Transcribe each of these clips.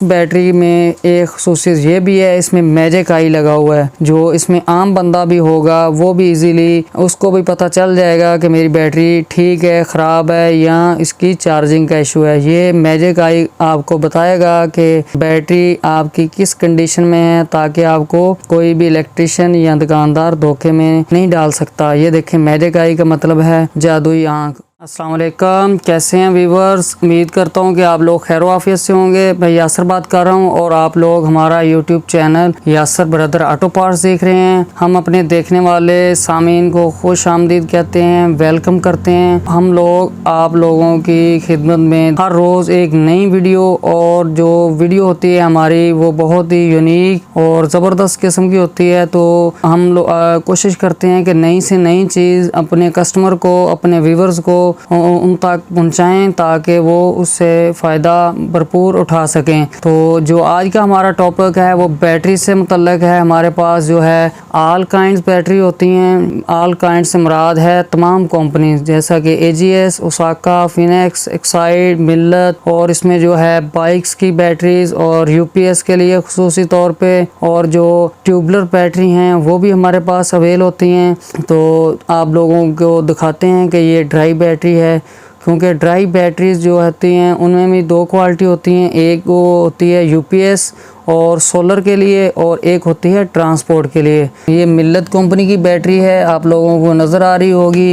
Battery में एक खसूसियत ये भी है, इसमें मैजिक आई लगा हुआ है, जो इसमें आम बंदा भी होगा वो भी इजीली उसको भी पता चल जाएगा कि मेरी बैटरी ठीक है, ख़राब है या इसकी चार्जिंग का इशू है। ये मैजिक आई आपको बताएगा कि बैटरी आपकी किस कंडीशन में है, ताकि आपको कोई भी इलेक्ट्रिशियन या दुकानदार धोखे में नहीं डाल सकता। ये देखें, मैजिक आई का मतलब है जादुई आँख। अस्सलाम वालेकुम, कैसे हैं व्यूवर्स। उम्मीद करता हूं कि आप लोग खैर आफियत से होंगे। मैं यासर बात कर रहा हूं और आप लोग हमारा YouTube channel Yasir brother auto parts देख रहे हैं। हम अपने देखने वाले सामीन को खुश आमदीद कहते हैं, वेलकम करते हैं। हम लोग आप लोगों की खिदमत में हर रोज़ एक नई वीडियो, और जो वीडियो होती है हमारी वो बहुत ही यूनिक और ज़बरदस्त किस्म की होती है। तो हम लोग कोशिश करते हैं कि नई से नई चीज़ अपने कस्टमर को, अपने व्यूवर्स को उन तक पहुंचाएं ताकि वो उससे फ़ायदा भरपूर उठा सकें। तो जो आज का हमारा टॉपिक है वो बैटरी से मुतल्लिक है। हमारे पास जो है ऑल काइंड्स बैटरी होती हैं। ऑल काइंड्स से मुराद है तमाम कंपनी, जैसा कि AGS, ओसाका, फिनिक्स, एक्साइड, मिल्लत, और इसमें जो है बाइक्स की बैटरीज और UPS के लिए खुसूसी तौर पे, और जो ट्यूबलर बैटरी हैं वो भी हमारे पास अवेल होती हैं। तो आप लोगों को दिखाते हैं कि ये ड्राई बैटरी है, क्योंकि ड्राई बैटरीज जो होती हैं उनमें भी दो क्वालिटी होती हैं। एक वो होती है UPS और सोलर के लिए, और एक होती है ट्रांसपोर्ट के लिए। ये मिल्लत कंपनी की बैटरी है, आप लोगों को नज़र आ रही होगी।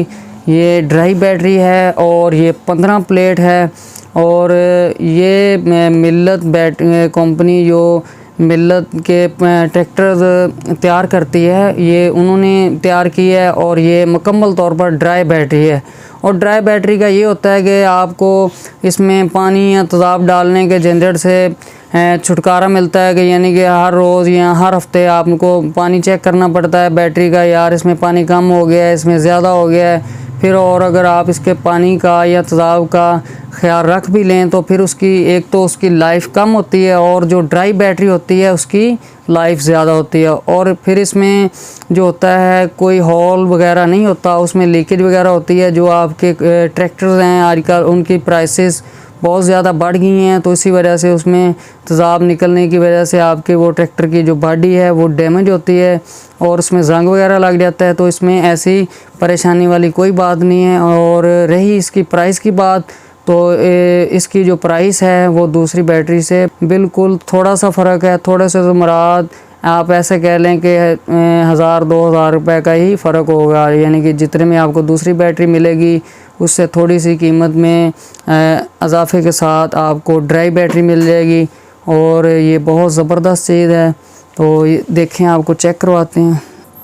ये ड्राई बैटरी है और ये 15 प्लेट है। और ये मिल्लत कंपनी जो मिल्लत के ट्रैक्टर तैयार करती है, ये उन्होंने तैयार की है, और ये मुकम्मल तौर पर ड्राई बैटरी है। और ड्राई बैटरी का ये होता है कि आपको इसमें पानी या तेज़ाब डालने के झंझट से छुटकारा मिलता है, कि यानी कि हर रोज़ या हर हफ्ते आपको पानी चेक करना पड़ता है बैटरी का, यार इसमें पानी कम हो गया है, इसमें ज़्यादा हो गया है। फिर और अगर आप इसके पानी का या तेज़ाब का ख्याल रख भी लें तो फिर उसकी एक तो उसकी लाइफ कम होती है, और जो ड्राई बैटरी होती है उसकी लाइफ ज़्यादा होती है। और फिर इसमें जो होता है कोई हॉल वगैरह नहीं होता, उसमें लीकेज वगैरह होती है। जो आपके ट्रैक्टर्स हैं आजकल उनकी प्राइसेस बहुत ज़्यादा बढ़ गई हैं, तो इसी वजह से उसमें तेज़ाब निकलने की वजह से आपके वो ट्रैक्टर की जो बॉडी है वो डैमेज होती है और उसमें जंग वगैरह लग जाता है। तो इसमें ऐसी परेशानी वाली कोई बात नहीं है। और रही इसकी प्राइस की बात, तो इसकी जो प्राइस है वो दूसरी बैटरी से बिल्कुल थोड़ा सा फ़र्क है। थोड़े से तो मुराद आप ऐसे कह लें कि 1000-2000 रुपये का ही फ़र्क होगा, यानी कि जितने में आपको दूसरी बैटरी मिलेगी उससे थोड़ी सी कीमत में इजाफे के साथ आपको ड्राई बैटरी मिल जाएगी। और ये बहुत ज़बरदस्त चीज़ है। तो देखें, आपको चेक करवाते हैं।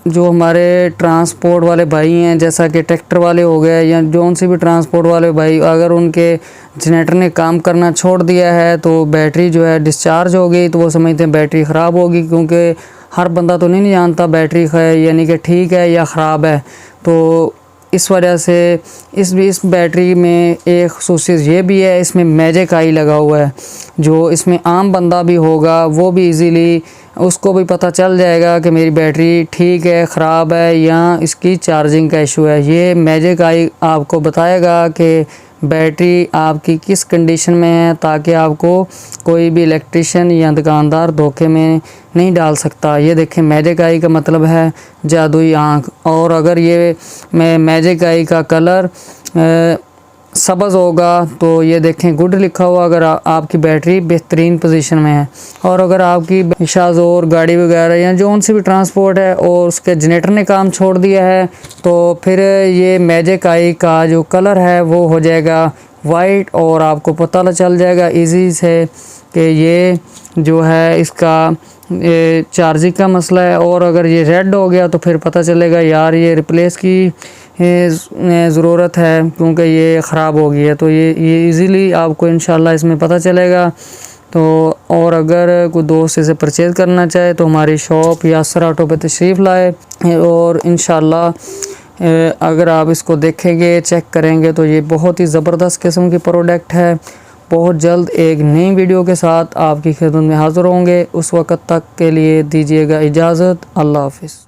जो हमारे ट्रांसपोर्ट वाले भाई हैं, जैसा कि ट्रैक्टर वाले हो गए या जौन से भी ट्रांसपोर्ट वाले भाई, अगर उनके जनरेटर ने काम करना छोड़ दिया है तो बैटरी जो है डिस्चार्ज हो गई, तो वो समझते हैं बैटरी ख़राब होगी, क्योंकि हर बंदा तो नहीं जानता बैटरी यानी कि ठीक है या ख़राब है। तो इस वजह से इस बैटरी में एक खसूसियत ये भी है, इसमें मैजिक आई लगा हुआ है, जो इसमें आम बंदा भी होगा वो भी इजीली उसको भी पता चल जाएगा कि मेरी बैटरी ठीक है, ख़राब है या इसकी चार्जिंग का इशू है। ये मैजिक आई आपको बताएगा कि बैटरी आपकी किस कंडीशन में है, ताकि आपको कोई भी इलेक्ट्रिशियन या दुकानदार धोखे में नहीं डाल सकता। ये देखें, मैजिक आई का मतलब है जादुई आँख। और अगर ये मैजिक आई का कलर सब्ज़ होगा तो ये देखें गुड लिखा हुआ, अगर आपकी बैटरी बेहतरीन पोजीशन में है। और अगर आपकी शाज़ोर गाड़ी वगैरह या जो सी भी ट्रांसपोर्ट है और उसके जनरेटर ने काम छोड़ दिया है, तो फिर ये मैजिक आई का जो कलर है वो हो जाएगा वाइट, और आपको पता चल जाएगा इजी से कि ये जो है इसका चार्जिंग का मसला है। और अगर ये रेड हो गया तो फिर पता चलेगा यार ये रिप्लेस की ज़रूरत है, क्योंकि ये ख़राब हो गई है। तो ये इजीली आपको इंशाल्लाह इसमें पता चलेगा। तो और अगर कोई दोस्त इसे परचेज़ करना चाहे तो हमारी शॉप यासर ऑटो पे तशरीफ़ लाए, और इंशाल्लाह अगर आप इसको देखेंगे, चेक करेंगे, तो ये बहुत ही ज़बरदस्त किस्म की प्रोडक्ट है। बहुत जल्द एक नई वीडियो के साथ आपकी खिदमत में हाज़िर होंगे। उस वक़्त तक के लिए दीजिएगा इजाज़त। अल्लाह हाफ़िज़।